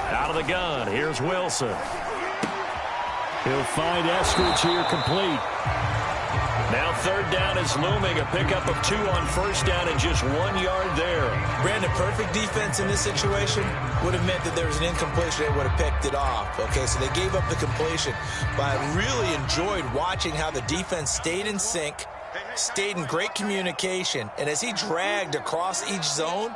Out of the gun, here's Wilson. He'll find Eskridge here complete. Now third down is looming. A pickup of 2 on first down and just 1 yard there. Brandon, perfect defense in this situation would have meant that there was an incompletion. They would have picked it off. Okay, so they gave up the completion. But I really enjoyed watching how the defense stayed in sync, stayed in great communication, and as he dragged across each zone,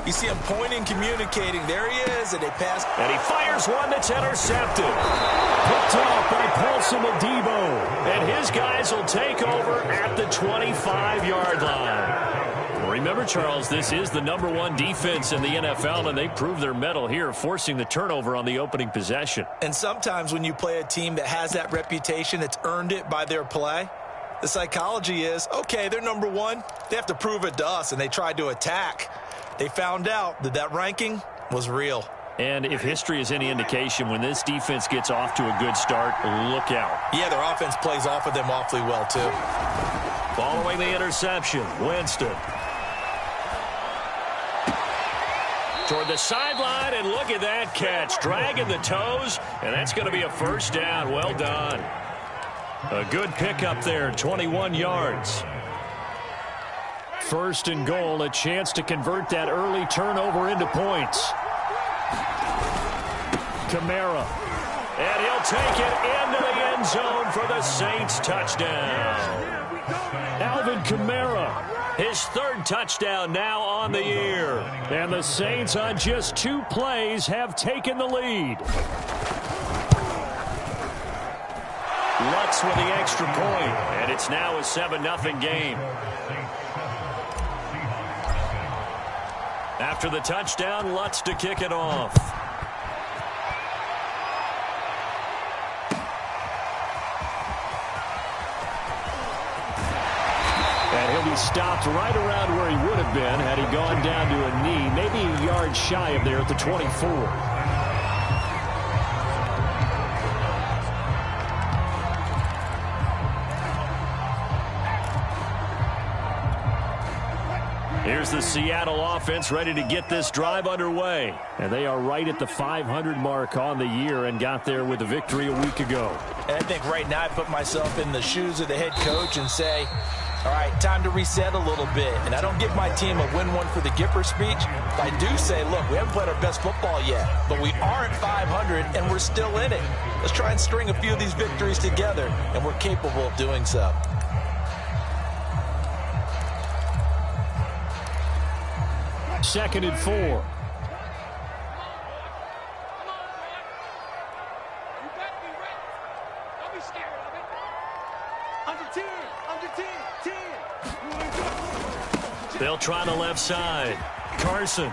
you see him pointing, communicating. There he is, and they pass. And he fires one that's intercepted. Picked off by Paulson Adebo. And his guys will take over at the 25-yard line. Remember, Charles, this is the #1 defense in the NFL, and they prove their mettle here, forcing the turnover on the opening possession. And sometimes when you play a team that has that reputation, it's earned it by their play. The psychology is, okay, they're #1. They have to prove it to us, and they tried to attack. They found out that that ranking was real. And if history is any indication, when this defense gets off to a good start, look out. Yeah, their offense plays off of them awfully well, too. Following the interception, Winston. Toward the sideline, and look at that catch. Dragging the toes, and that's going to be a first down. Well done. A good pickup there, 21 yards. First and goal, a chance to convert that early turnover into points. Kamara. And he'll take it into the end zone for the Saints touchdown. Alvin Kamara, his 3rd touchdown now on the year. And the Saints on just 2 plays have taken the lead. Lutz with the extra point, and it's now a 7-0 game. After the touchdown, Lutz to kick it off. And he'll be stopped right around where he would have been had he gone down to a knee, maybe a yard shy of there at the 24. Here's the Seattle offense ready to get this drive underway. And they are right at the 500 mark on the year and got there with a victory a week ago. And I think right now I put myself in the shoes of the head coach and say, all right, time to reset a little bit. And I don't give my team a win one for the Gipper speech. But I do say, look, we haven't played our best football yet, but we are at 500 and we're still in it. Let's try and string a few of these victories together, and we're capable of doing so. Second and 4. They'll try the left side. Carson.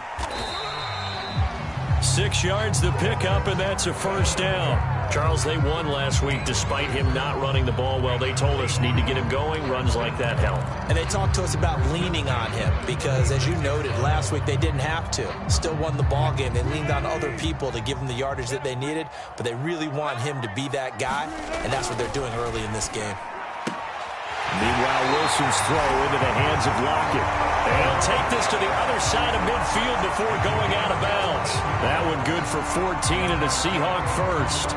6 yards to pick up, and that's a first down. Charles, they won last week despite him not running the ball well. They told us need to get him going. Runs like that help. And they talked to us about leaning on him because, as you noted, last week they didn't have to. Still won the ball game. They leaned on other people to give them the yardage that they needed, but they really want him to be that guy, and that's what they're doing early in this game. Meanwhile, Wilson's throw into the hands of Lockett. And he'll take this to the other side of midfield before going out of bounds. That one good for 14 and a Seahawk first.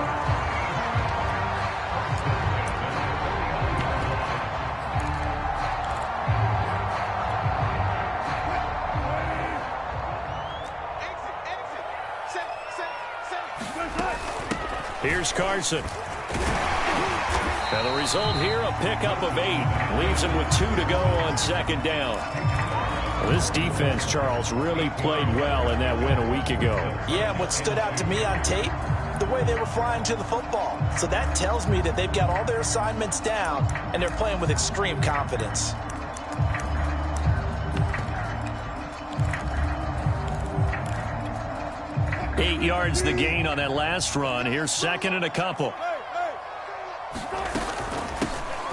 Here's Carson. And the result here, a pickup of 8. Leaves him with 2 to go on second down. Well, this defense, Charles, really played well in that win a week ago. Yeah, and what stood out to me on tape, the way they were flying to the football. So that tells me that they've got all their assignments down, and they're playing with extreme confidence. Eight yards the gain on that last run. Here's second and a couple.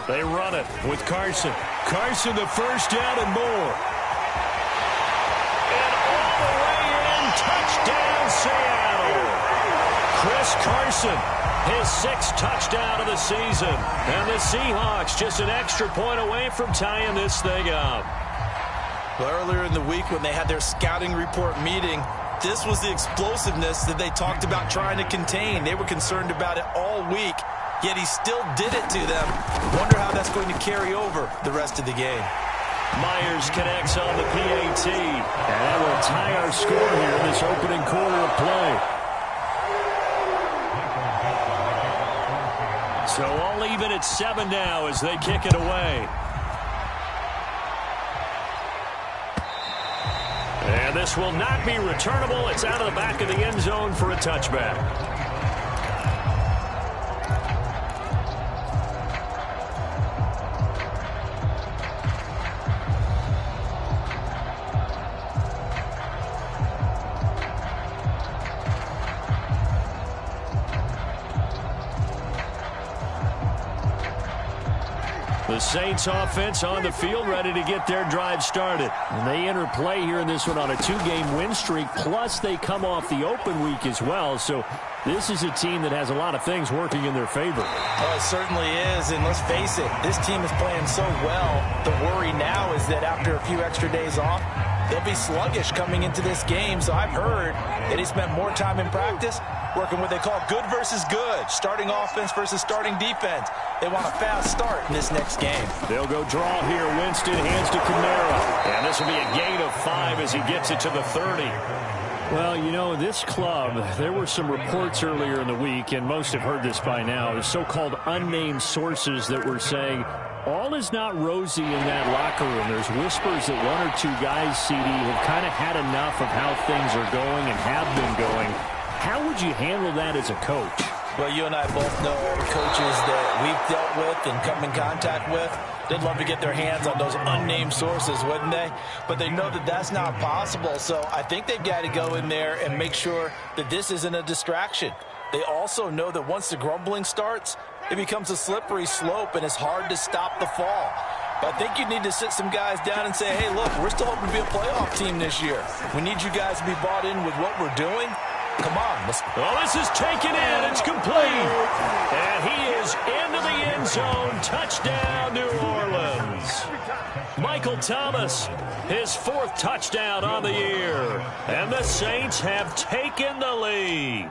They run it with Carson. Carson, the first down and more. And all the way in, touchdown Seattle. Chris Carson, his 6th touchdown of the season. And the Seahawks just an extra point away from tying this thing up. Well, earlier in the week when they had their scouting report meeting, this was the explosiveness that they talked about trying to contain. They were concerned about it all week, yet he still did it to them. Wonder how that's going to carry over the rest of the game. Myers connects on the PAT. And that will tie our score here in this opening quarter of play. So all even at 7 now as they kick it away. And this will not be returnable. It's out of the back of the end zone for a touchback. The Saints offense on the field, ready to get their drive started. And they enter play here in this one on a 2-game win streak, plus they come off the open week as well. So this is a team that has a lot of things working in their favor. Oh, it certainly is, and let's face it, this team is playing so well. The worry now is that after a few extra days off, they'll be sluggish coming into this game. So I've heard that he spent more time in practice working what they call good versus good, starting offense versus starting defense. They want a fast start in this next game. They'll go draw here. Winston hands to Kamara. And this will be a gain of 5 as he gets it to the 30. Well, you know, this club, there were some reports earlier in the week, and most have heard this by now, the so-called unnamed sources that were saying all is not rosy in that locker room. There's whispers that 1 or 2 guys, CD, have kind of had enough of how things are going and have been going. How would you handle that as a coach? Well, you and I both know coaches that we've dealt with and come in contact with. They'd love to get their hands on those unnamed sources, wouldn't they? But they know that that's not possible. So I think they've got to go in there and make sure that this isn't a distraction. They also know that once the grumbling starts, it becomes a slippery slope and it's hard to stop the fall. But I think you need to sit some guys down and say, hey, look, we're still hoping to be a playoff team this year. We need you guys to be bought in with what we're doing. Come on. Oh, this is taken in. It's complete. And he is into the end zone. Touchdown, New Orleans. Michael Thomas, his 4th touchdown on the year. And the Saints have taken the lead.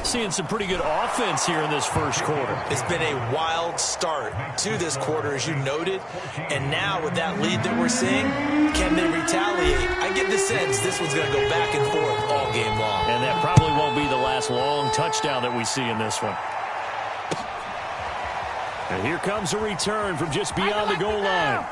Seeing some pretty good offense here in this first quarter. It's been a wild start to this quarter, as you noted. And now with that lead that we're seeing, can they retaliate? I get the sense this one's going to go back and forth all game long. And that probably won't be the last long touchdown that we see in this one. And here comes a return from just beyond the goal line.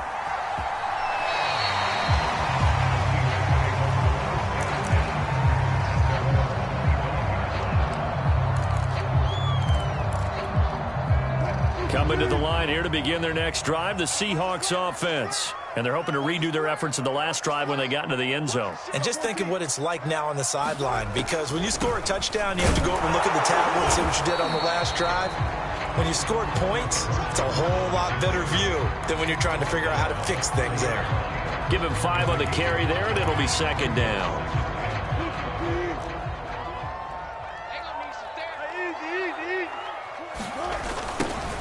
Coming to the line here to begin their next drive, the Seahawks offense. And they're hoping to redo their efforts in the last drive when they got into the end zone. And just think of what it's like now on the sideline, because when you score a touchdown, you have to go over and look at the tablet and see what you did on the last drive. When you scored points, it's a whole lot better view than when you're trying to figure out how to fix things there. Give him 5 on the carry there, and it'll be 2nd down.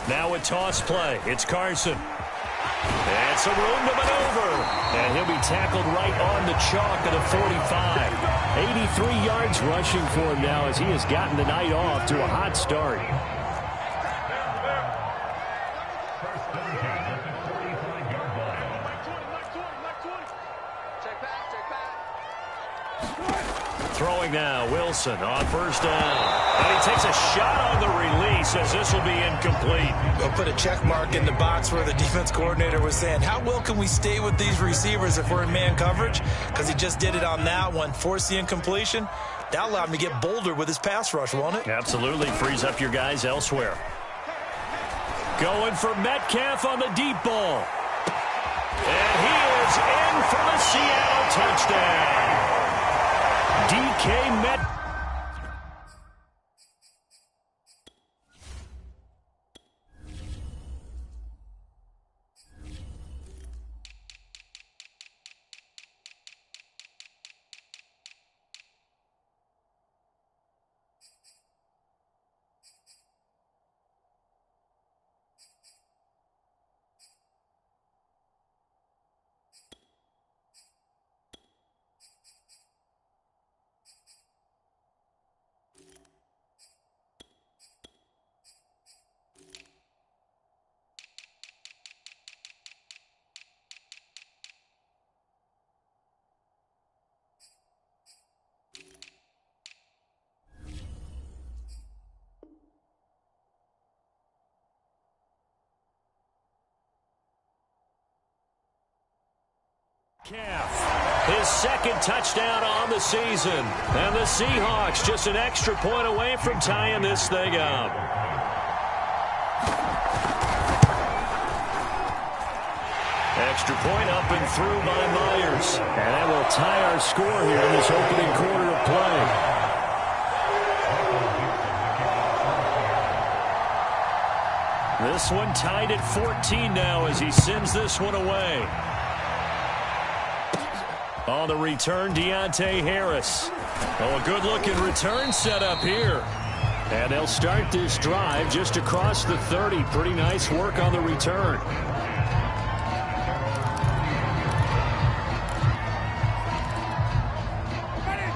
Now a toss play. It's Carson. And some room to maneuver. And he'll be tackled right on the chalk at the 45. 83 yards rushing for him now as he has gotten the night off to a hot start. Throwing now, Wilson on 1st down. And he takes a shot on the release as this will be incomplete. We'll put a check mark in the box where the defense coordinator was saying, how well can we stay with these receivers if we're in man coverage? Because he just did it on that one, forced the incompletion. That allowed him to get bolder with his pass rush, won't it? Absolutely, frees up your guys elsewhere. Going for Metcalf on the deep ball. And he is in for the Seattle touchdown. DK Metcalf. His second touchdown on the season. And the Seahawks just an extra point away from tying this thing up. Extra point up and through by Myers. And that will tie our score here in this opening quarter of play. This one tied at 14 now as he sends this one away. On the return, Deontay Harris. Oh, a good-looking return set up here. And they'll start this drive just across the 30. Pretty nice work on the return.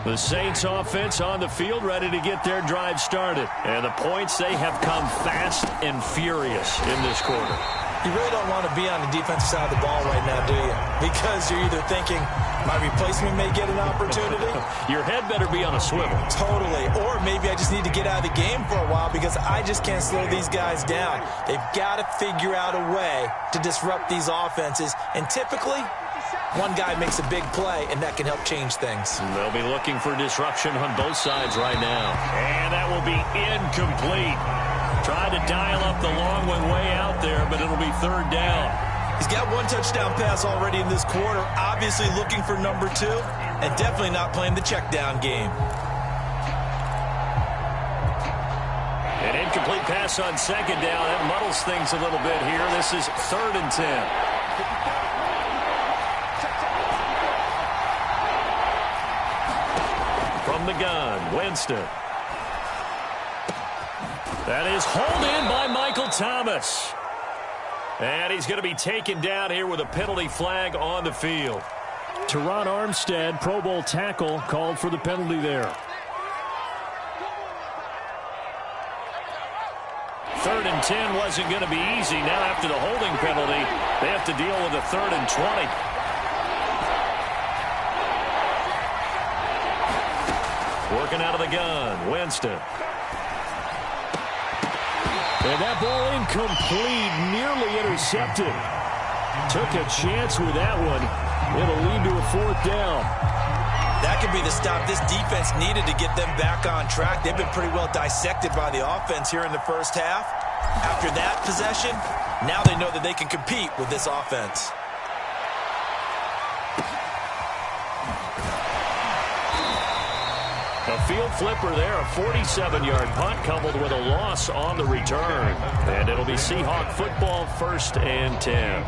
The Saints offense on the field ready to get their drive started. And the points, they have come fast and furious in this quarter. You really don't want to be on the defensive side of the ball right now, do you? Because you're either thinking, my replacement may get an opportunity. Your head better be on a swivel. Totally. Or maybe I just need to get out of the game for a while because I just can't slow these guys down. They've got to figure out a way to disrupt these offenses. And typically, one guy makes a big play, and that can help change things. They'll be looking for disruption on both sides right now. And that will be incomplete. Tried to dial up the long one way out there, but it'll be third down. He's got one touchdown pass already in this quarter. Obviously looking for number 2, and definitely not playing the check down game. An incomplete pass on second down. That muddles things a little bit here. This is 3rd and 10. From the gun, Winston. That is hauled in by Michael Thomas. And he's going to be taken down here with a penalty flag on the field. Teron Armstead, Pro Bowl tackle, called for the penalty there. 3rd and 10 wasn't going to be easy. Now after the holding penalty, they have to deal with a 3rd and 20. Working out of the gun, Winston. And that ball incomplete, nearly intercepted. Took a chance with that one. It'll lead to a 4th down. That could be the stop this defense needed to get them back on track. They've been pretty well dissected by the offense here in the first half. After that possession, now they know that they can compete with this offense. A field flipper there, a 47-yard punt coupled with a loss on the return. And it'll be Seahawk football, 1st and 10.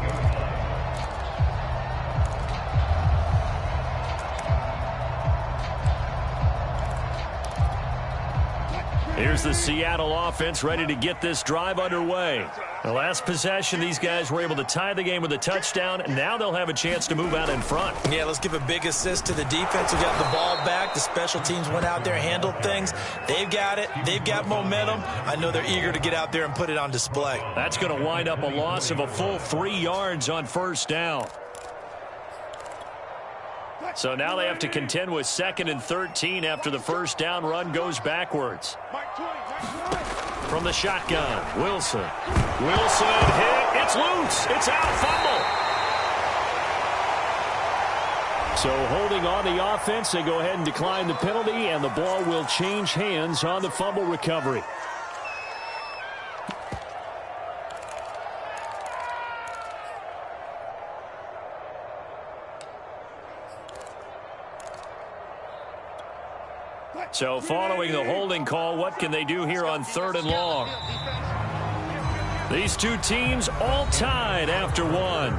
Here's the Seattle offense ready to get this drive underway. The last possession, these guys were able to tie the game with a touchdown. Now they'll have a chance to move out in front. Yeah, let's give a big assist to the defense who got the ball back. The special teams went out there, handled things. They've got it. They've got momentum. I know they're eager to get out there and put it on display. That's going to wind up a loss of a full 3 yards on 1st down. So now they have to contend with 2nd and 13 after the 1st down run goes backwards. From the shotgun, Wilson. Wilson hit. It's loose. It's out. Fumble. So holding on the offense, they go ahead and decline the penalty, and the ball will change hands on the fumble recovery. So following the holding call, what can they do here on 3rd and long? These two teams all tied after 1.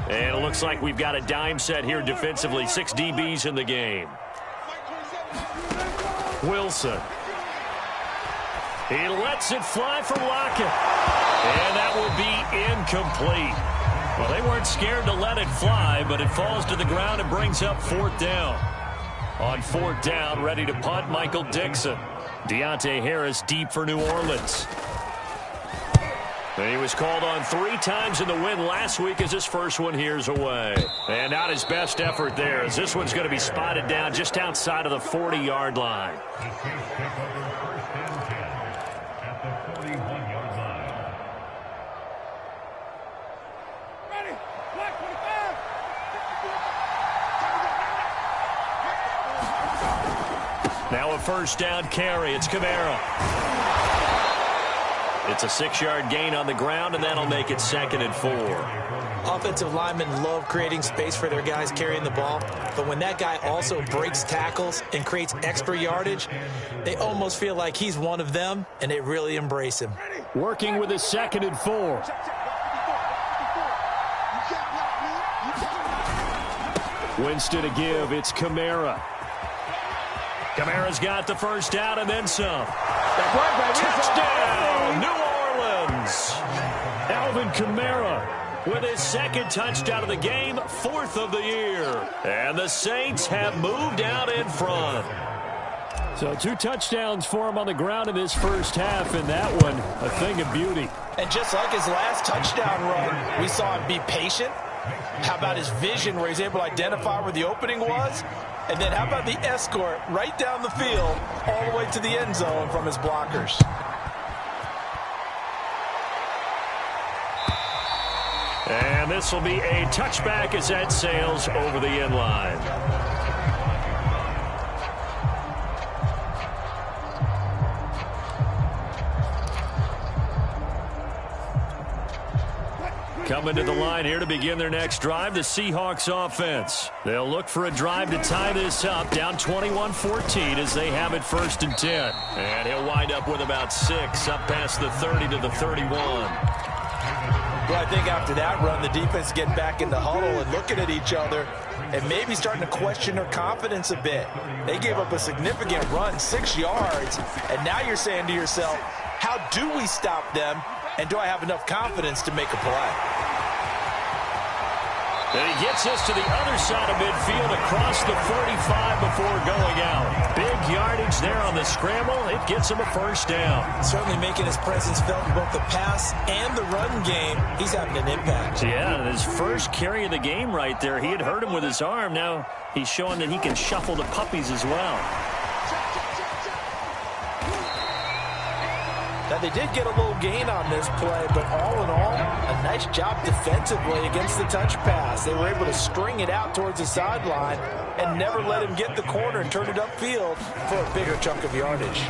And it looks like we've got a dime set here defensively. 6 DBs in the game. Wilson. He lets it fly for Lockett. And that will be incomplete. Well, they weren't scared to let it fly, but it falls to the ground and brings up 4th down. On 4th down, ready to punt, Michael Dixon. Deontay Harris deep for New Orleans. And he was called on 3 times in the win last week as his first one here's away. And not his best effort there, as this one's going to be spotted down just outside of the 40-yard line. Now a first down carry. It's Kamara. It's a 6-yard gain on the ground, and that'll make it 2nd and 4. Offensive linemen love creating space for their guys carrying the ball, but when that guy also breaks tackles and creates extra yardage, they almost feel like he's one of them, and they really embrace him. Working with a 2nd and 4. Winston to give. It's Kamara. Kamara's got the first down and then some. Touchdown, New Orleans. Alvin Kamara with his 2nd touchdown of the game, 4th of the year. And the Saints have moved out in front. So 2 touchdowns for him on the ground in this first half, and that one a thing of beauty. And just like his last touchdown run, we saw him be patient. How about his vision where he's able to identify where the opening was? And then how about the escort right down the field all the way to the end zone from his blockers? And this will be a touchback as that sails over the end line. Coming to the line here to begin their next drive, the Seahawks offense. They'll look for a drive to tie this up, down 21-14 as they have it 1st and 10. And he'll wind up with about 6, up past the 30 to the 31. Well, I think after that run, the defense getting back in the huddle and looking at each other and maybe starting to question their confidence a bit. They gave up a significant run, 6 yards, and now you're saying to yourself, how do we stop them, and do I have enough confidence to make a play? And he gets us to the other side of midfield across the 45 before going out. Big yardage there on the scramble. It gets him a first down. Certainly making his presence felt in both the pass and the run game. He's having an impact. Yeah, and his first carry of the game right there. He had hurt him with his arm. Now he's showing that he can shuffle the puppies as well. Now, they did get a little gain on this play, but all in all, a nice job defensively against the touch pass. They were able to string it out towards the sideline and never let him get the corner and turn it upfield for a bigger chunk of yardage.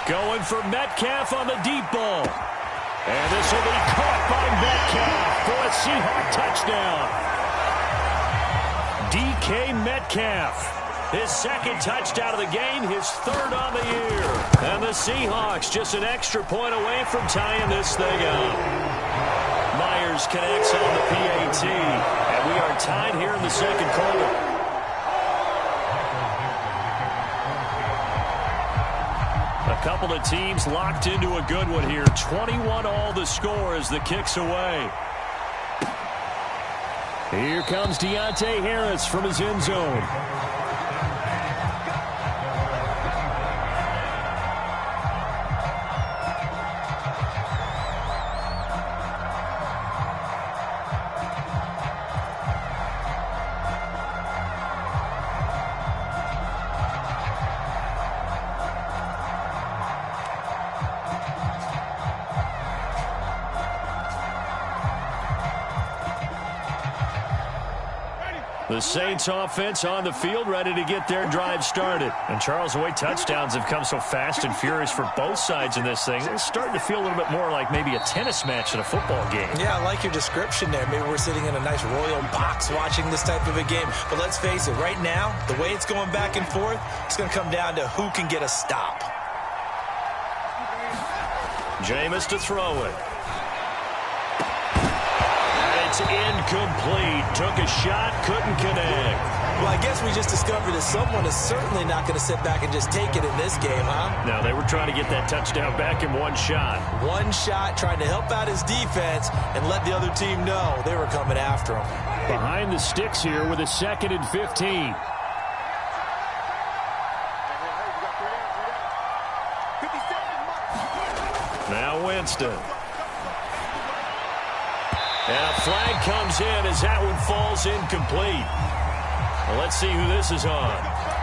Going for Metcalf on the deep ball. And this will be caught by Metcalf for a Seahawk touchdown. DK Metcalf. His 2nd touchdown of the game, his 3rd on the year. And the Seahawks just an extra point away from tying this thing up. Myers connects on the PAT. And we are tied here in the 2nd quarter. A couple of teams locked into a good one here. 21 all the score as the kick's away. Here comes Deontay Harris from his end zone. The Saints offense on the field, ready to get their drive started. And Charles, the way touchdowns have come so fast and furious for both sides in this thing, it's starting to feel a little bit more like maybe a tennis match in a football game. Yeah, I like your description there. Maybe we're sitting in a nice royal box watching this type of a game. But let's face it, right now, the way it's going back and forth, it's going to come down to who can get a stop. Jameis to throw it. It's incomplete. Took a shot, couldn't connect. Well, I guess we just discovered that someone is certainly not going to sit back and just take it in this game, huh? No, they were trying to get that touchdown back in one shot. One shot, trying to help out his defense and let the other team know they were coming after him. Behind the sticks here with a 2nd and 15. Now Winston. And a flag comes in as that one falls incomplete. Well, let's see who this is on.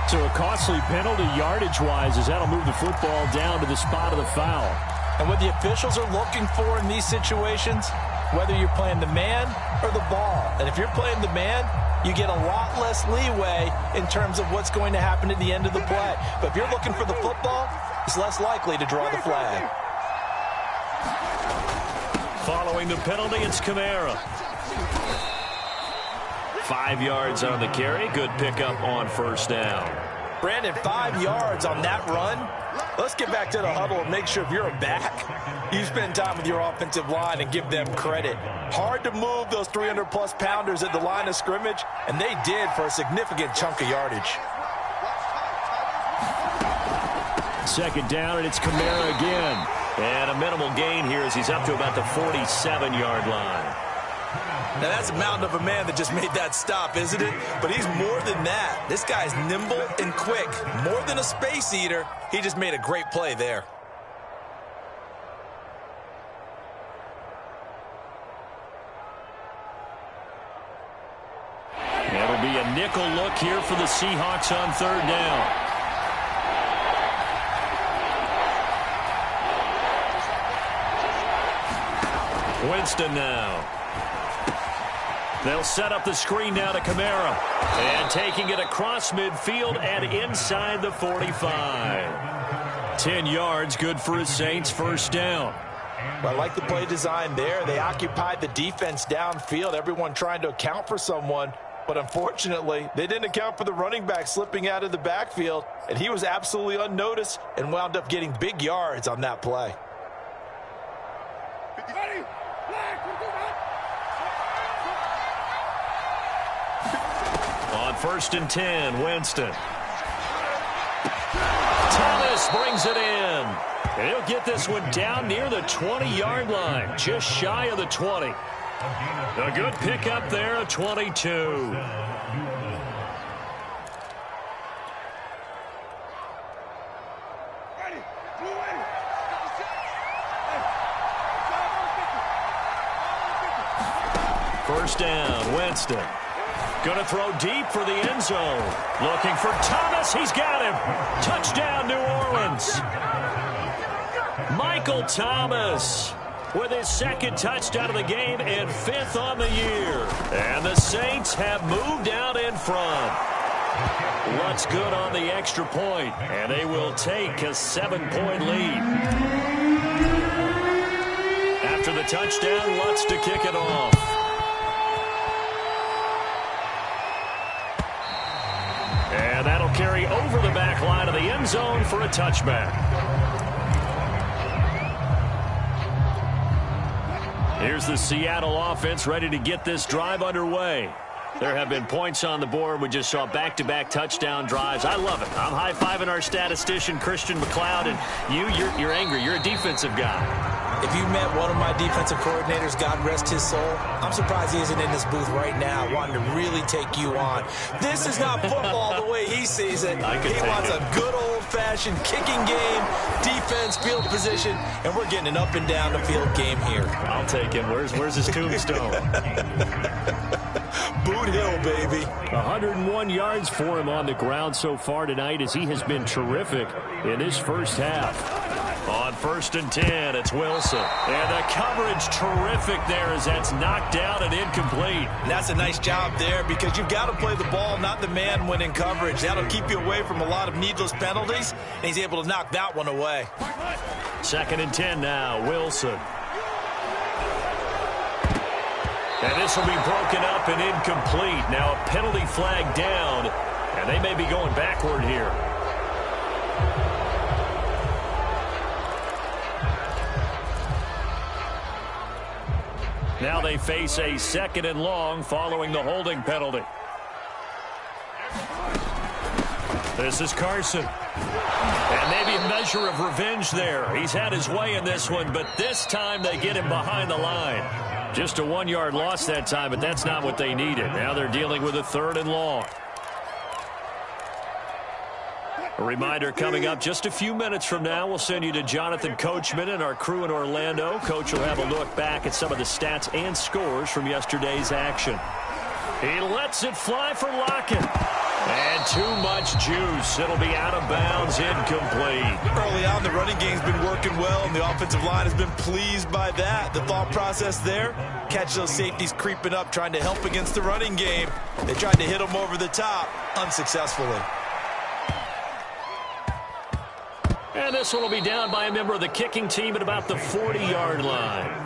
So a costly penalty yardage-wise as that'll move the football down to the spot of the foul. And what the officials are looking for in these situations, whether you're playing the man or the ball. And if you're playing the man, you get a lot less leeway in terms of what's going to happen at the end of the play. But if you're looking for the football, it's less likely to draw the flag. Following the penalty, it's Kamara. 5 yards on the carry. Good pickup on first down. Brandon, 5 yards on that run. Let's get back to the huddle and make sure if you're a back, you spend time with your offensive line and give them credit. Hard to move those 300-plus pounders at the line of scrimmage, and they did for a significant chunk of yardage. Second down, and it's Kamara again. And a minimal gain here as he's up to about the 47-yard line. Now, that's a mountain of a man that just made that stop, isn't it? But he's more than that. This guy's nimble and quick. More than a space eater, he just made a great play there. It'll be a nickel look here for the Seahawks on third down. Winston now. They'll set up the screen now to Kamara. And taking it across midfield and inside the 45. 10 yards, good for his Saints, first down. I like the play design there. They occupied the defense downfield, everyone trying to account for someone. But unfortunately, they didn't account for the running back slipping out of the backfield. And he was absolutely unnoticed and wound up getting big yards on that play. On first and 10, Winston. Thomas brings it in. And he'll get this one down near the 20-yard line, just shy of the 20. A good pickup there of 22. First down, Winston. Going to throw deep for the end zone. Looking for Thomas. He's got him. Touchdown, New Orleans. Michael Thomas with his second touchdown of the game and 5th on the year. And the Saints have moved out in front. Lutz good on the extra point, and they will take a 7-point lead. After the touchdown, Lutz to kick it off. And that'll carry over the back line of the end zone for a touchback. Here's the Seattle offense ready to get this drive underway. There have been points on the board. We just saw back-to-back touchdown drives. I love it. I'm high-fiving our statistician, Christian McLeod, and you're angry. You're a defensive guy. If you met one of my defensive coordinators, God rest his soul, I'm surprised he isn't in this booth right now wanting to really take you on. This is not football the way he sees it. He wants a good old-fashioned kicking game, defense, field position, and we're getting an up-and-down-the-field game here. I'll take him. Where's his tombstone? Boot Hill, baby. 101 yards for him on the ground so far tonight as he has been terrific in his first half. On first and 10, it's Wilson. And the coverage terrific there as that's knocked down and incomplete. And that's a nice job there because you've got to play the ball, not the man when in coverage. That'll keep you away from a lot of needless penalties, and he's able to knock that one away. Second and 10 now, Wilson. And this will be broken up and incomplete. Now a penalty flag down, and they may be going backward here. Now they face a second and long following the holding penalty. This is Carson. And maybe a measure of revenge there. He's had his way in this one, but this time they get him behind the line. Just a 1-yard loss that time, but that's not what they needed. Now they're dealing with a third and long. A reminder coming up just a few minutes from now, we'll send you to Jonathan Coachman and our crew in Orlando. Coach will have a look back at some of the stats and scores from yesterday's action. He lets it fly for Lockett. And too much juice. It'll be out of bounds, incomplete. Early on, the running game's been working well, and the offensive line has been pleased by that. The thought process there, catch those safeties creeping up, trying to help against the running game. They tried to hit them over the top, unsuccessfully. And this one will be down by a member of the kicking team at about the 40-yard line.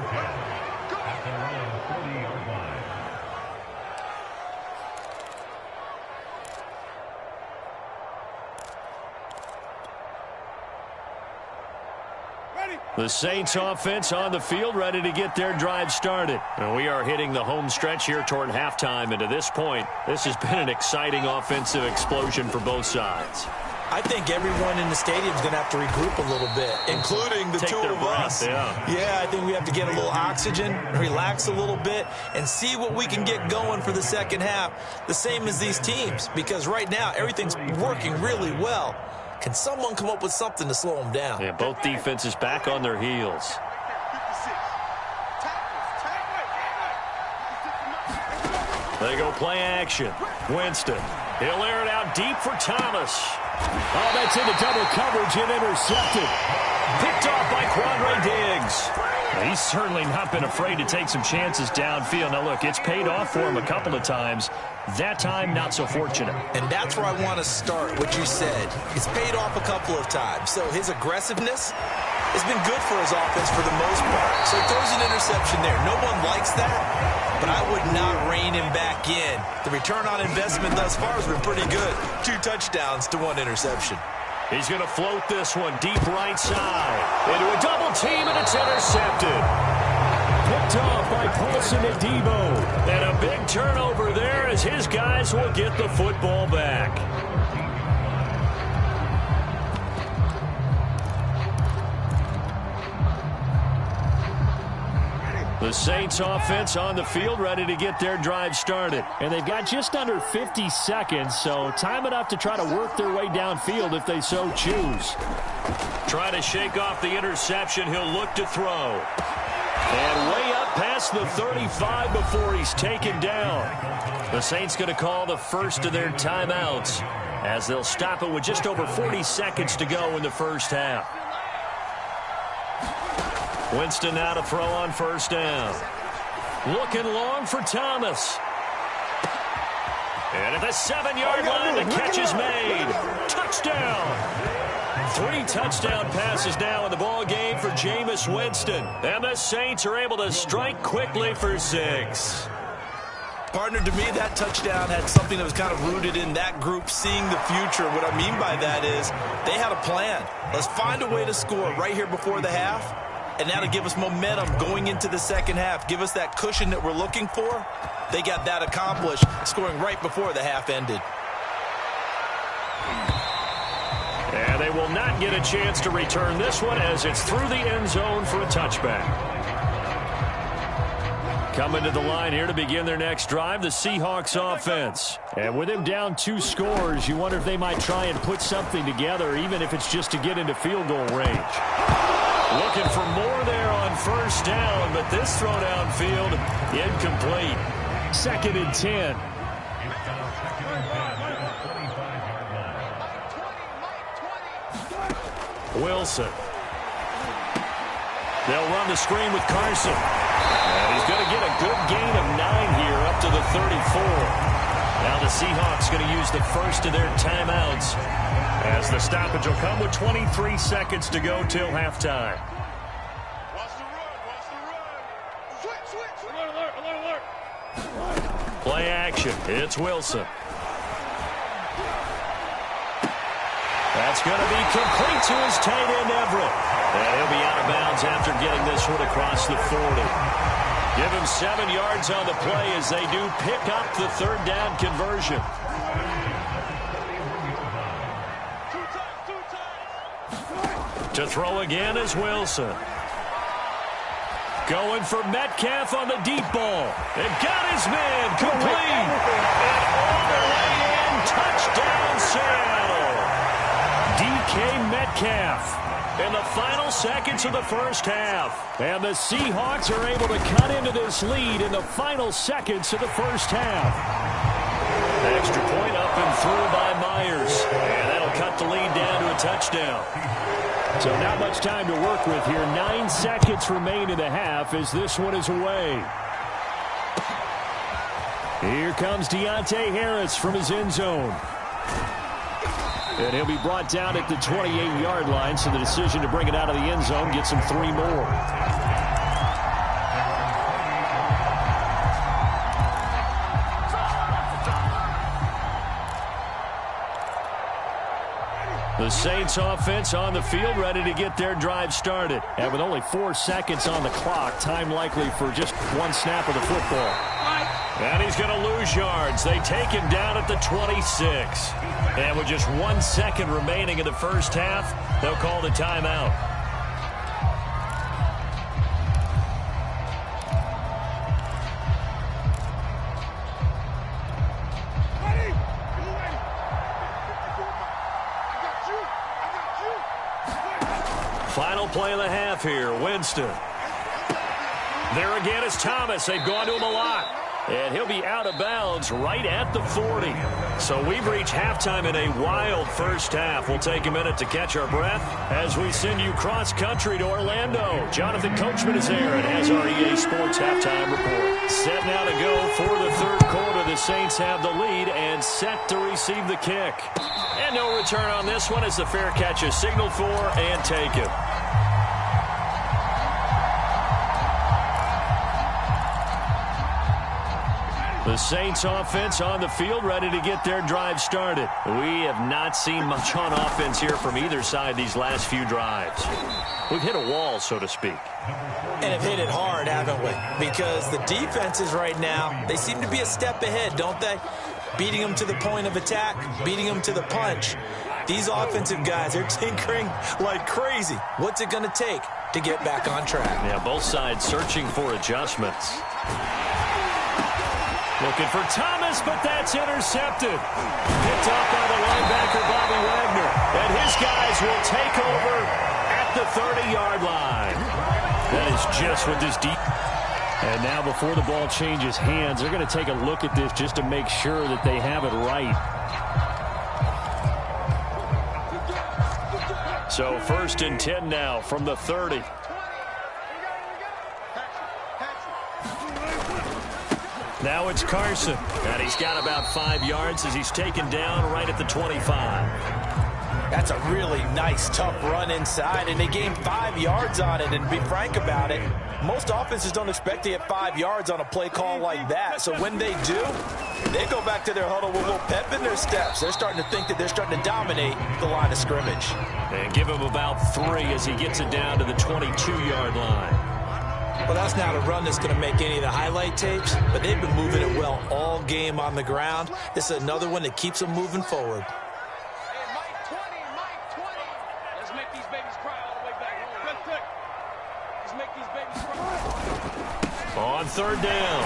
The Saints offense on the field, ready to get their drive started. And we are hitting the home stretch here toward halftime. And to this point, this has been an exciting offensive explosion for both sides. I think everyone in the stadium is going to have to regroup a little bit, including the two of us. Yeah, I think we have to get a little oxygen, relax a little bit, and see what we can get going for the second half, the same as these teams, because right now everything's working really well. Can someone come up with something to slow them down? Yeah, both defenses back on their heels. They go play action. Winston. He'll air it out deep for Thomas. Oh, that's into double coverage and intercepted. Picked off by Quandre Diggs. He's certainly not been afraid to take some chances downfield. Now, look, it's paid off for him a couple of times. That time, not so fortunate. And that's where I want to start, what you said. It's paid off a couple of times. So his aggressiveness has been good for his offense for the most part. So he throws an interception there. No one likes that, but I would not rein him back in. The return on investment thus far has been pretty good. 2 touchdowns to 1 interception. He's going to float this one deep right side. Into a double team, and it's intercepted. Picked off by Paulson and Debo. And a big turnover there as his guys will get the football back. The Saints offense on the field, ready to get their drive started. And they've got just under 50 seconds, so time enough to try to work their way downfield if they so choose. Try to shake off the interception. He'll look to throw. And way up past the 35 before he's taken down. The Saints going to call the first of their timeouts as they'll stop it with just over 40 seconds to go in the first half. Winston now to throw on first down. Looking long for Thomas. And at the 7-yard line, the catch is made. Touchdown. 3 touchdown passes now in the ball game for Jameis Winston. And the Saints are able to strike quickly for 6. Partner, to me, that touchdown had something that was kind of rooted in that group seeing the future. What I mean by that is they had a plan. Let's find a way to score right here before the half. And that'll give us momentum going into the second half. Give us that cushion that we're looking for. They got that accomplished, scoring right before the half ended. And they will not get a chance to return this one as it's through the end zone for a touchback. Coming to the line here to begin their next drive, the Seahawks offense. And with him down 2 scores, you wonder if they might try and put something together, even if it's just to get into field goal range. Looking for more there on first down, but this throw downfield incomplete. 2nd and 10. Wilson. They'll run the screen with Carson. And he's going to get a good gain of 9 here up to the 34. Now the Seahawks going to use the first of their timeouts as the stoppage will come with 23 seconds to go till halftime. Watch the run, watch the run. Switch. Alert. Play action. It's Wilson. That's going to be complete to his tight end, Everett. And he'll be out of bounds after getting this one across the 40. Give him 7 yards on the play as they do pick up the 3rd down conversion. To throw again is Wilson. Going for Metcalf on the deep ball. And got his man complete. And all the way in. Touchdown, Seattle. DK Metcalf in the final seconds of the first half. And the Seahawks are able to cut into this lead in the final seconds of the first half. Extra point up and through by Myers. And that'll cut the lead down to a touchdown. So not much time to work with here. 9 seconds remain in the half as this one is away. Here comes Deontay Harris from his end zone. And he'll be brought down at the 28-yard line, so the decision to bring it out of the end zone gets him 3 more. The Saints offense on the field, ready to get their drive started. And with only 4 seconds on the clock, time likely for just 1 snap of the football. And he's going to lose yards. They take him down at the 26. And with just 1 second remaining in the first half, they'll call the timeout. Final play of the half here, Winston. There again is Thomas. They've gone to him a lot. And he'll be out of bounds right at the 40. So we've reached halftime in a wild first half. We'll take a minute to catch our breath as we send you cross-country to Orlando. Jonathan Coachman is there and has our EA Sports halftime report. Set now to go for the third quarter. The Saints have the lead and set to receive the kick. And no return on this one as the fair catch is signaled for and taken. The Saints offense on the field, ready to get their drive started. We have not seen much on offense here from either side these last few drives. We've hit a wall, so to speak. And have hit it hard, haven't we? Because the defenses right now, they seem to be a step ahead, don't they? Beating them to the point of attack, beating them to the punch. These offensive guys, they're tinkering like crazy. What's it going to take to get back on track? Yeah, both sides searching for adjustments. Looking for Thomas, but that's intercepted. Picked off by the linebacker, Bobby Wagner. And his guys will take over at the 30-yard line. That is just what this deep. And now before the ball changes hands, they're going to take a look at this just to make sure that they have it right. So 1st and 10 now from the 30. Now it's Carson, and he's got about 5 yards as he's taken down right at the 25. That's a really nice, tough run inside, and they gained 5 yards on it. And to be frank about it, most offenses don't expect to get 5 yards on a play call like that. So when they do, they go back to their huddle with a little pep in their steps. They're starting to think that they're starting to dominate the line of scrimmage. And give him about 3 as he gets it down to the 22-yard line. Well, that's not a run that's going to make any of the highlight tapes, but they've been moving it well all game on the ground. This is another one that keeps them moving forward. Hey, Mike 20, Mike 20. Let's make these babies cry all the way back home. Real quick. Let's make these babies cry. On 3rd down,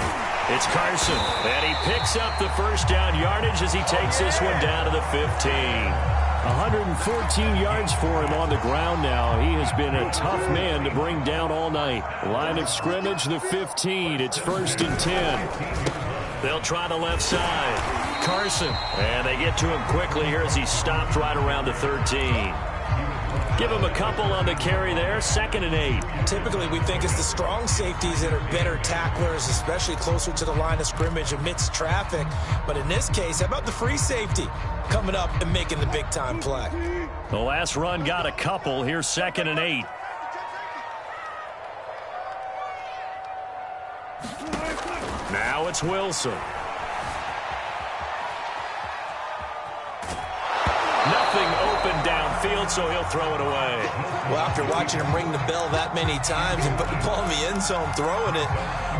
it's Carson, and he picks up the first down yardage as he takes this one down to the 15. 114 yards for him on the ground now. He has been a tough man to bring down all night. Line of scrimmage, the 15. It's 1st and 10. They'll try the left side. Carson, and they get to him quickly here as he stopped right around the 13. Give him a couple on the carry there. 2nd and 8. Typically, we think it's the strong safeties that are better tacklers, especially closer to the line of scrimmage amidst traffic. But in this case, how about the free safety coming up and making the big-time play? The last run got a couple. Here's 2nd and 8. Now it's Wilson. Nothing open downfield, so he'll throw it away. Well, after watching him ring the bell that many times and put the ball in the end zone throwing it,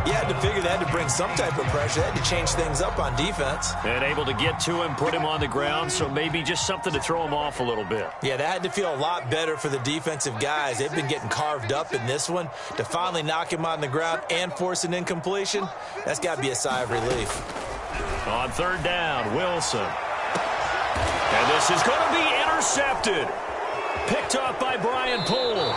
you had to figure they had to bring some type of pressure. They had to change things up on defense. And able to get to him, put him on the ground, so maybe just something to throw him off a little bit. Yeah, that had to feel a lot better for the defensive guys. They've been getting carved up in this one. To finally knock him on the ground and force an incompletion, that's got to be a sigh of relief. On 3rd down, Wilson. And this is going to be intercepted. Picked off by Brian Poole.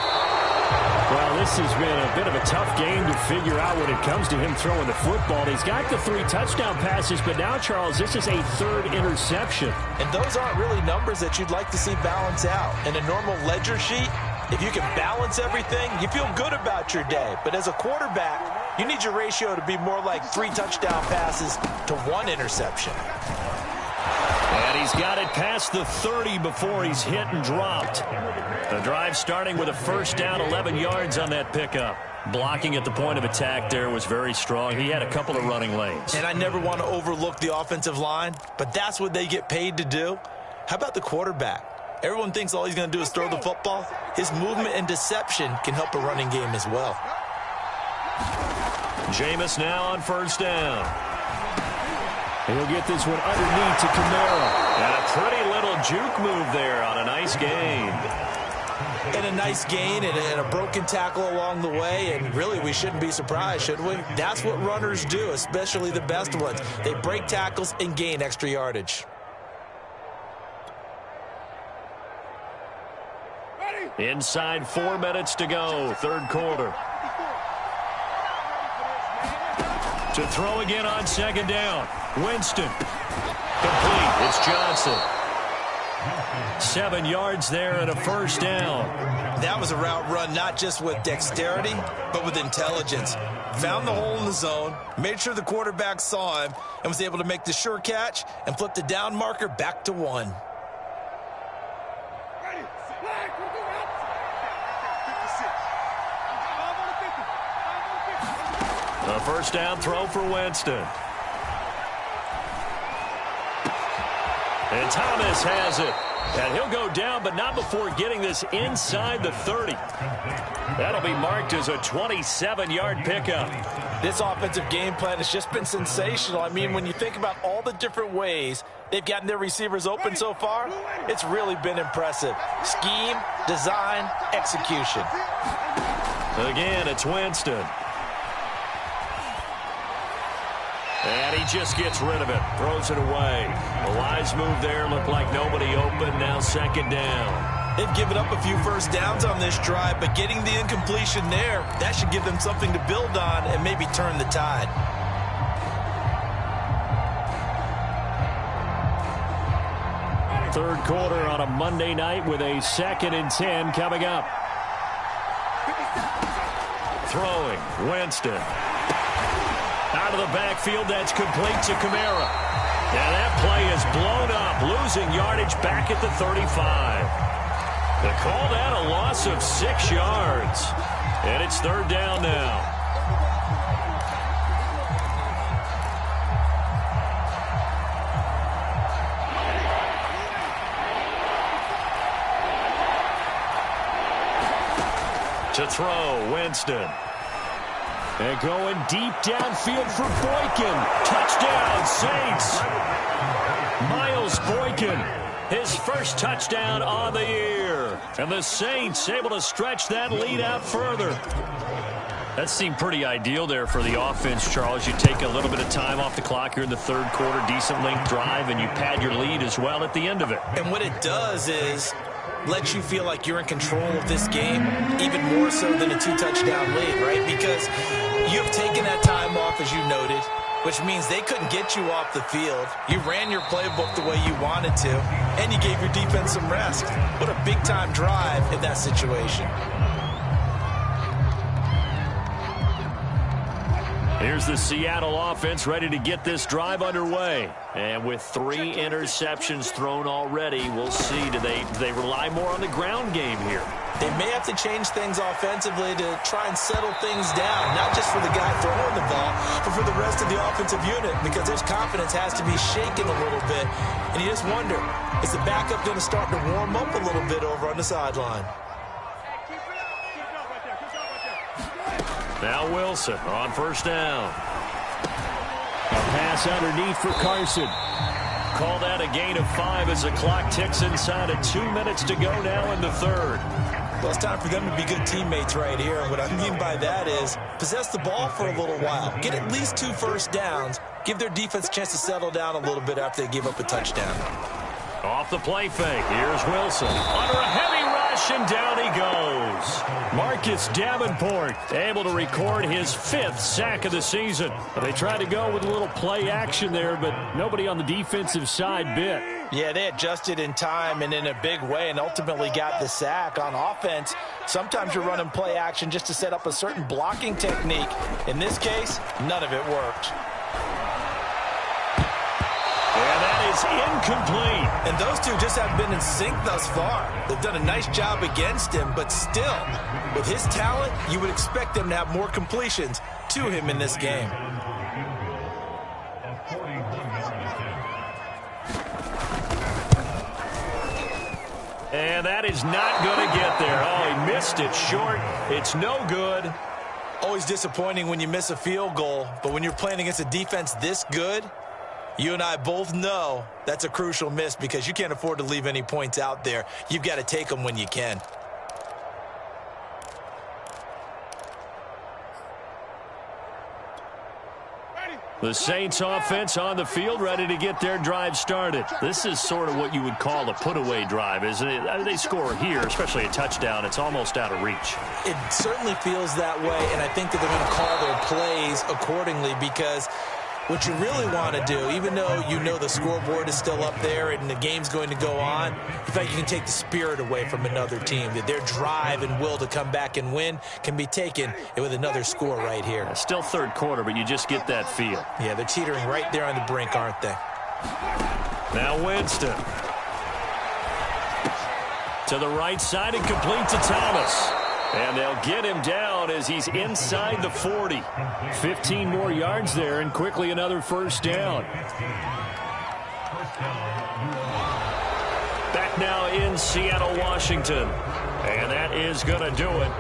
Well, this has been a bit of a tough game to figure out when it comes to him throwing the football. He's got the 3 touchdown passes, but now, Charles, this is a 3rd interception. And those aren't really numbers that you'd like to see balance out. In a normal ledger sheet, if you can balance everything, you feel good about your day. But as a quarterback, you need your ratio to be more like 3 touchdown passes to 1 interception. And he's got it past the 30 before he's hit and dropped. The drive starting with a first down, 11 yards on that pickup. Blocking at the point of attack there was very strong. He had a couple of running lanes. And I never want to overlook the offensive line, but that's what they get paid to do. How about the quarterback? Everyone thinks all he's going to do is throw the football. His movement and deception can help a running game as well. Jameis now on first down. He'll get this one underneath to Kamara. And a pretty little juke move there on a nice gain. And a nice gain and a broken tackle along the way, and really we shouldn't be surprised, should we? That's what runners do, especially the best ones. They break tackles and gain extra yardage. Inside 4 minutes to go, 3rd quarter. To throw again on 2nd down. Winston. Complete. It's Johnson. 7 yards there and a first down. That was a route run not just with dexterity, but with intelligence. Found the hole in the zone, made sure the quarterback saw him, and was able to make the sure catch and flip the down marker back to 1. A first down throw for Winston. And Thomas has it. And he'll go down, but not before getting this inside the 30. That'll be marked as a 27-yard pickup. This offensive game plan has just been sensational. I mean, when you think about all the different ways they've gotten their receivers open so far, it's really been impressive. Scheme, design, execution. Again, it's Winston. And he just gets rid of it, throws it away. A wise move there, looked like nobody open, now 2nd down. They've given up a few first downs on this drive, but getting the incompletion there, that should give them something to build on and maybe turn the tide. Third quarter on a Monday night with a 2nd and 10 coming up. Throwing, Winston. Out of the backfield, that's complete to Kamara. And that play is blown up, losing yardage back at the 35. They call that a loss of 6 yards. And it's 3rd down now. To throw, Winston. And going deep downfield for Boykin. Touchdown, Saints. Miles Boykin, his first touchdown on the year. And the Saints able to stretch that lead out further. That seemed pretty ideal there for the offense, Charles. You take a little bit of time off the clock here in the 3rd quarter, decent length drive, and you pad your lead as well at the end of it. And what it does is lets you feel like you're in control of this game, even more so than a 2-touchdown lead, right? Because you have taken that time off, as you noted, which means they couldn't get you off the field. You ran your playbook the way you wanted to, and you gave your defense some rest. What a big-time drive in that situation. Here's the Seattle offense ready to get this drive underway. And with 3 interceptions thrown already, we'll see. Do they rely more on the ground game here? They may have to change things offensively to try and settle things down, not just for the guy throwing the ball, but for the rest of the offensive unit, because his confidence has to be shaken a little bit. And you just wonder, is the backup going to start to warm up a little bit over on the sideline? Now Wilson on first down. A pass underneath for Carson. Call that a gain of 5 as the clock ticks inside of 2 minutes to go now in the 3rd. Well, it's time for them to be good teammates right here. And what I mean by that is possess the ball for a little while. Get at least 2 first downs. Give their defense a chance to settle down a little bit after they give up a touchdown. Off the play fake. Here's Wilson. Under a heavy run. flash, and down he goes. Marcus Davenport able to record his 5th sack of the season. They tried to go with a little play action there, but nobody on the defensive side bit. Yeah, they adjusted in time and in a big way and ultimately got the sack. On offense, sometimes you're running play action just to set up a certain blocking technique. In this case, none of it worked. And that is incomplete. And those two just haven't been in sync thus far. They've done a nice job against him, but still, with his talent, you would expect them to have more completions to him in this game. And that is not going to get there. Oh, he missed it short. It's no good. Always disappointing when you miss a field goal, but when you're playing against a defense this good, you and I both know that's a crucial miss because you can't afford to leave any points out there. You've got to take them when you can. The Saints offense on the field, ready to get their drive started. This is sort of what you would call a put-away drive, isn't it? They score here, especially a touchdown. It's almost out of reach. It certainly feels that way, and I think that they're going to call their plays accordingly because what you really want to do, even though you know the scoreboard is still up there and the game's going to go on, in fact, you can take the spirit away from another team. That their drive and will to come back and win can be taken with another score right here. Still third quarter, but you just get that feel. Yeah, they're teetering right there on the brink, aren't they? Now Winston. To the right side and complete to Thomas. And they'll get him down as he's inside the 40. 15 more yards there and quickly another first down. Back now in Seattle, Washington. And that is going to do it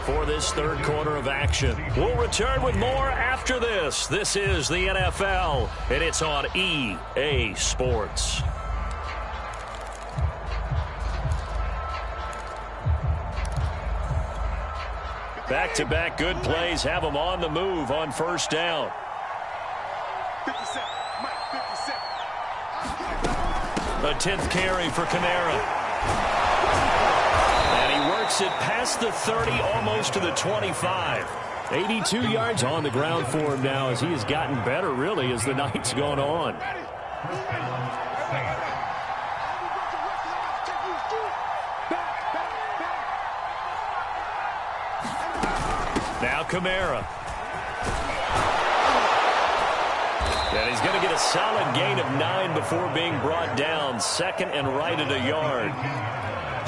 for this third quarter of action. We'll return with more after this. This is the NFL, and it's on EA Sports. Back-to-back good plays have them on the move on first down. 57, Mike, 57. A 10th carry for Kamara. And he works it past the 30, almost to the 25. 82 yards on the ground for him now as he has gotten better, really, as the night's gone on. Now Kamara. And he's going to get a solid gain of 9 before being brought down. Second and right at a yard.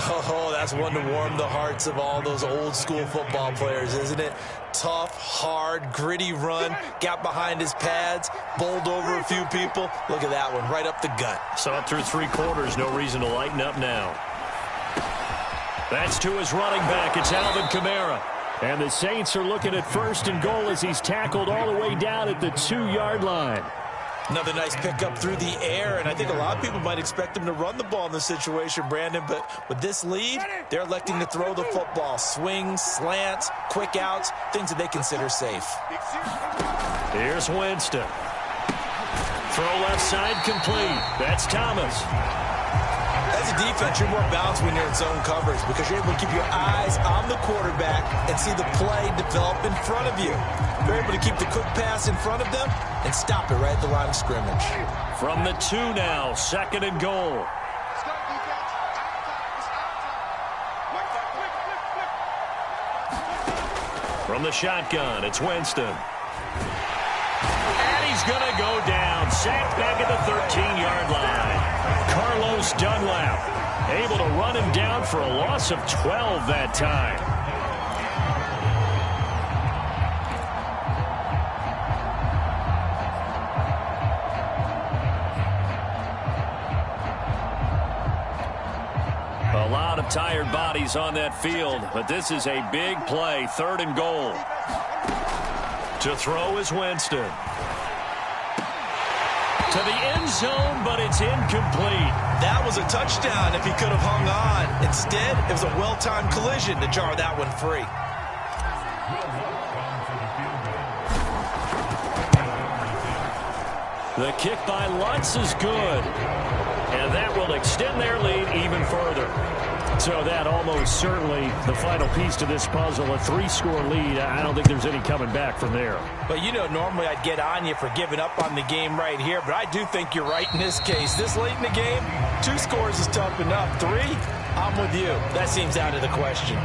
Oh, that's one to warm the hearts of all those old school football players, isn't it? Tough, hard, gritty run. Got behind his pads, bowled over a few people. Look at that one, right up the gut. Saw it through 3 quarters. No reason to lighten up now. That's to his running back. It's Alvin Kamara. And the Saints are looking at first and goal as he's tackled all the way down at the 2-yard line. Another nice pickup through the air, and I think a lot of people might expect him to run the ball in this situation, Brandon, but with this lead, they're electing to throw the football. Swings, slants, quick outs, things that they consider safe. Here's Winston. Throw left side complete. That's Thomas. As a defense, you're more balanced when you're in zone coverage because you're able to keep your eyes on the quarterback and see the play develop in front of you. You're able to keep the quick pass in front of them and stop it right at the line of scrimmage. From the 2 now, second and goal. From the shotgun, it's Winston. And he's going to go down. Sacked back at the 13-yard line. Carlos Dunlap able to run him down for a loss of 12 that time. A lot of tired bodies on that field, but this is a big play. Third and goal. To throw is Winston. To the end zone, but it's incomplete. That was a touchdown if he could have hung on. Instead, it was a well-timed collision to jar that one free. The kick by Lutz is good. And that will extend their lead even further. So that almost certainly the final piece to this puzzle, a 3-score lead. I don't think there's any coming back from there. But, you know, normally I'd get on you for giving up on the game right here, but I do think you're right in this case. This late in the game, 2 scores is tough enough. 3, I'm with you. That seems out of the question.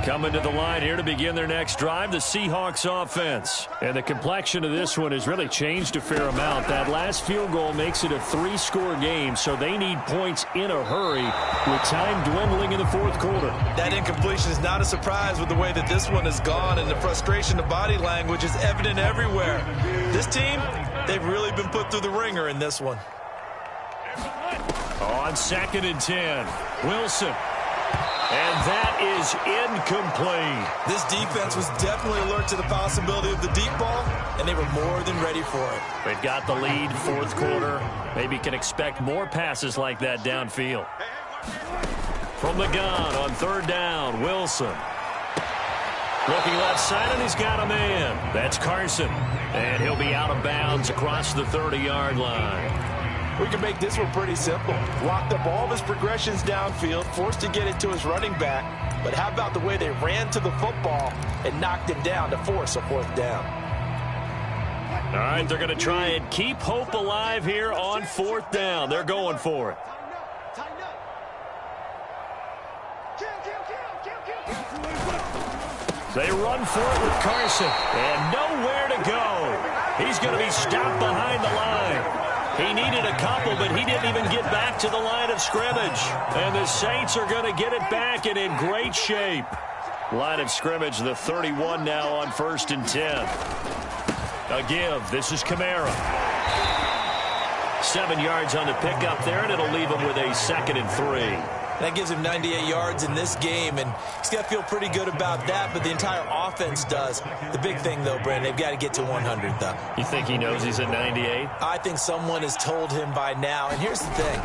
Coming to the line here to begin their next drive, the Seahawks offense. And the complexion of this one has really changed a fair amount. That last field goal makes it a 3-score game, so they need points in a hurry with time dwindling in the 4th quarter. That incompletion is not a surprise with the way that this one has gone, and the frustration of body language is evident everywhere. This team, they've really been put through the ringer in this one. On 2nd and 10, Wilson. And that is incomplete. This defense was definitely alert to the possibility of the deep ball, and they were more than ready for it. They've got the lead, 4th quarter. Maybe can expect more passes like that downfield. From the gun on 3rd down, Wilson. Looking left side, and he's got a man. That's Carson. And he'll be out of bounds across the 30-yard line. We can make this one pretty simple. Locked up all of his progressions downfield, forced to get it to his running back. But how about the way they ran to the football and knocked him down to force a 4th down? All right, they're going to try and keep hope alive here on 4th down. They're going for it. They run for it with Carson. And nowhere to go. He's going to be stopped behind the line. He needed a couple, but he didn't even get back to the line of scrimmage. And the Saints are going to get it back and in great shape. Line of scrimmage, the 31 now on 1st and 10. A give. This is Kamara. 7 yards on the pickup there, and it'll leave him with a 2nd and 3. That gives him 98 yards in this game, and he's got to feel pretty good about that, but the entire offense does. The big thing, though, Brandon, they've got to get to 100, though. You think he knows he's at 98? I think someone has told him by now, and here's the thing.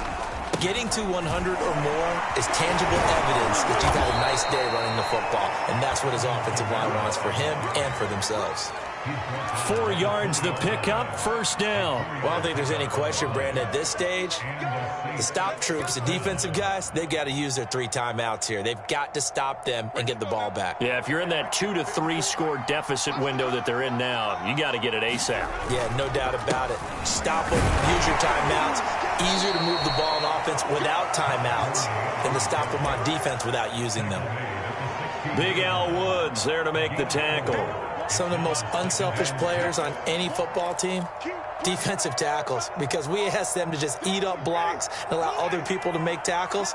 Getting to 100 or more is tangible evidence that you've had a nice day running the football, and that's what his offensive line wants for him and for themselves. 4 yards the pickup, 1st down. Well, I don't think there's any question, Brandon, at this stage, the stop troops, the defensive guys, they've got to use their 3 timeouts here. They've got to stop them and get the ball back. Yeah, if you're in that 2 to 3 score deficit window that they're in now, you got to get it ASAP. Yeah, no doubt about it. Stop them, use your timeouts. Easier to move the ball on offense without timeouts than to stop them on defense without using them. Big Al Woods there to make the tackle. Some of the most unselfish players on any football team, defensive tackles, because we ask them to just eat up blocks and allow other people to make tackles.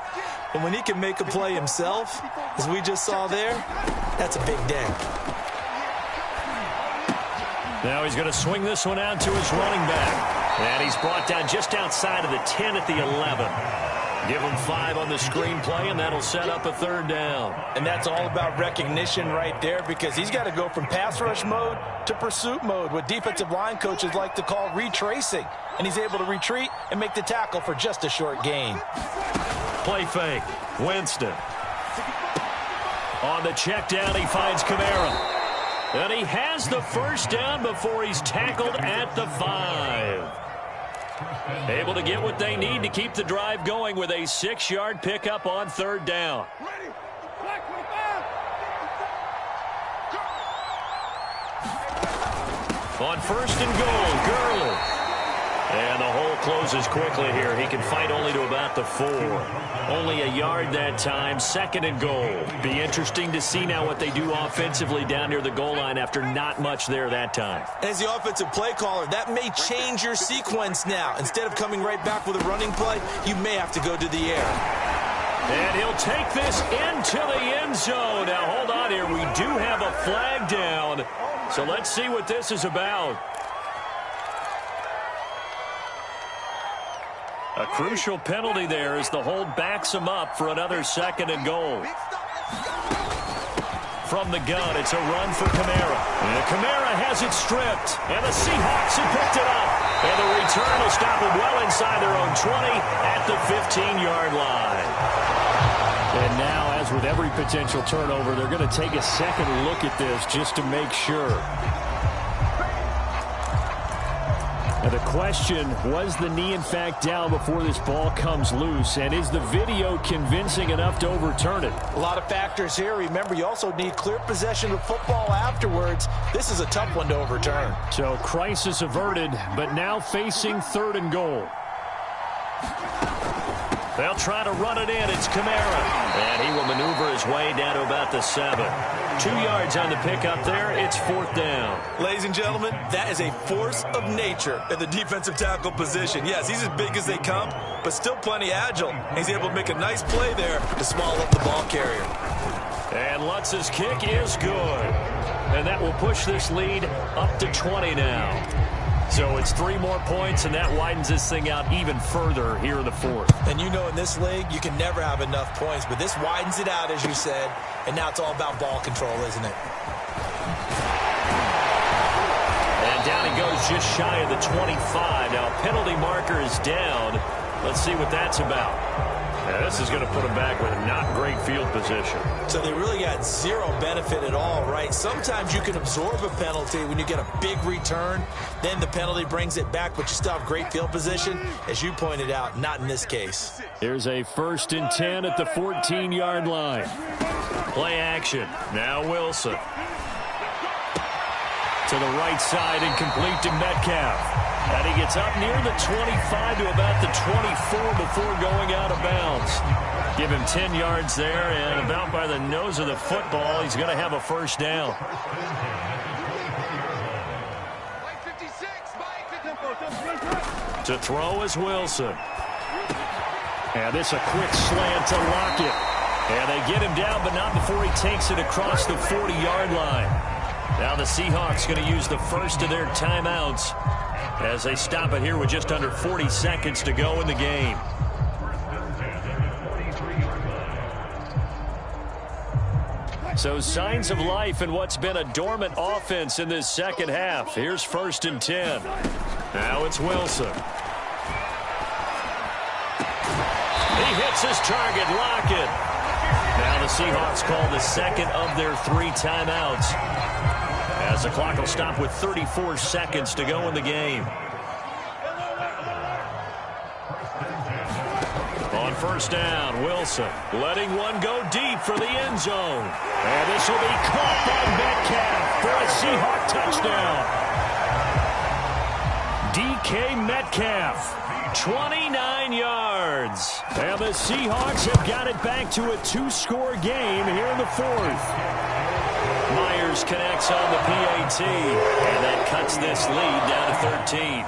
And when he can make a play himself, as we just saw there, that's a big day. Now he's going to swing this one out to his running back. And he's brought down just outside of the 10 at the 11. Give him 5 on the screenplay, and that'll set up a 3rd down. And that's all about recognition right there, because he's got to go from pass rush mode to pursuit mode, what defensive line coaches like to call retracing. And he's able to retreat and make the tackle for just a short gain. Play fake. Winston. On the check down, he finds Kamara. And he has the 1st down before he's tackled at the 5. Able to get what they need to keep the drive going with a 6-yard pickup on 3rd down. On 1st and goal, Gurley. And the hole closes quickly here. He can fight only to about the 4. Only a yard that time, 2nd and goal. Be interesting to see now what they do offensively down near the goal line after not much there that time. As the offensive play caller, that may change your sequence now. Instead of coming right back with a running play, you may have to go to the air. And he'll take this into the end zone. Now, hold on here. We do have a flag down. So let's see what this is about. A crucial penalty there as the hold backs him up for another 2nd and goal. From the gun, it's a run for Kamara. And Kamara has it stripped. And the Seahawks have picked it up. And the return will stop him well inside their own 20 at the 15-yard line. And now, as with every potential turnover, they're going to take a second look at this just to make sure. And the question, was the knee in fact down before this ball comes loose? And is the video convincing enough to overturn it? A lot of factors here. Remember, you also need clear possession of football afterwards. This is a tough one to overturn. So crisis averted, but now facing 3rd and goal. They'll try to run it in. It's Kamara. And he will maneuver his way down to about the 7. 2 yards on the pickup there. It's 4th down. Ladies and gentlemen, that is a force of nature at the defensive tackle position. Yes, he's as big as they come, but still plenty agile. He's able to make a nice play there to swallow up the ball carrier. And Lutz's kick is good. And that will push this lead up to 20 now. So it's 3 more points, and that widens this thing out even further here in the 4th. And you know in this league, you can never have enough points, but this widens it out, as you said, and now it's all about ball control, isn't it? And down he goes just shy of the 25. Now, penalty marker is down. Let's see what that's about. Now, this is going to put him back with not great field position. So they really got zero benefit at all, right? Sometimes you can absorb a penalty when you get a big return. Then the penalty brings it back, but you still have great field position. As you pointed out, not in this case. Here's a 1st and 10 at the 14-yard line. Play action. Now Wilson. To the right side and complete to Metcalf. And he gets up near the 25 to about the 24 before going out of bounds. Give him 10 yards there, and about by the nose of the football, he's going to have a 1st down. To throw is Wilson. And this a quick slant to Lockett. And they get him down, but not before he takes it across the 40-yard line. Now the Seahawks going to use the first of their timeouts as they stop it here with just under 40 seconds to go in the game. So signs of life in what's been a dormant offense in this second half. Here's 1st and 10. Now it's Wilson. He hits his target, Lockett. Now the Seahawks call the second of their 3 timeouts, as the clock will stop with 34 seconds to go in the game. On 1st down, Wilson letting one go deep for the end zone. And this will be caught by Metcalf for a Seahawk touchdown. DK Metcalf, 29 yards. And the Seahawks have got it back to a 2-score game here in the 4th. Myers connects on the PAT, and that cuts this lead down to 13.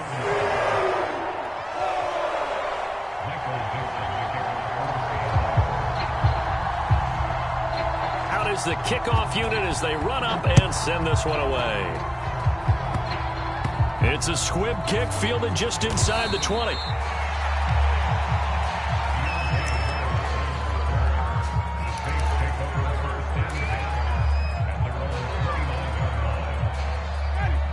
Out is the kickoff unit as they run up and send this one away. It's a squib kick fielded just inside the 20.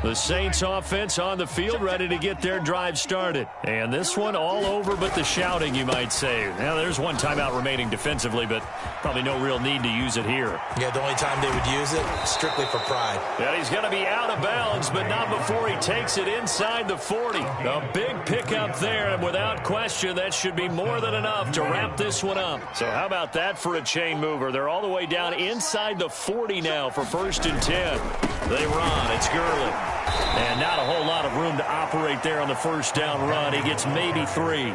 The Saints offense on the field, ready to get their drive started. And this one all over but the shouting, you might say. Now, there's one timeout remaining defensively, but probably no real need to use it here. Yeah, the only time they would use it, strictly for pride. Yeah, he's going to be out of bounds, but not before he takes it inside the 40. A big pickup there, and without question, that should be more than enough to wrap this one up. So how about that for a chain mover? They're all the way down inside the 40 now for 1st and 10. They run. It's Gurley. And not a whole lot of room to operate there on the 1st down run. He gets maybe 3.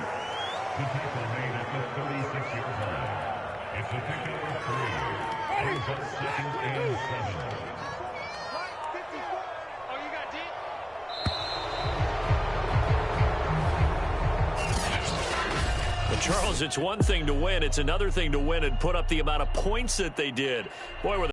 But Charles, it's one thing to win. It's another thing to win and put up the amount of points that they did. Boy, were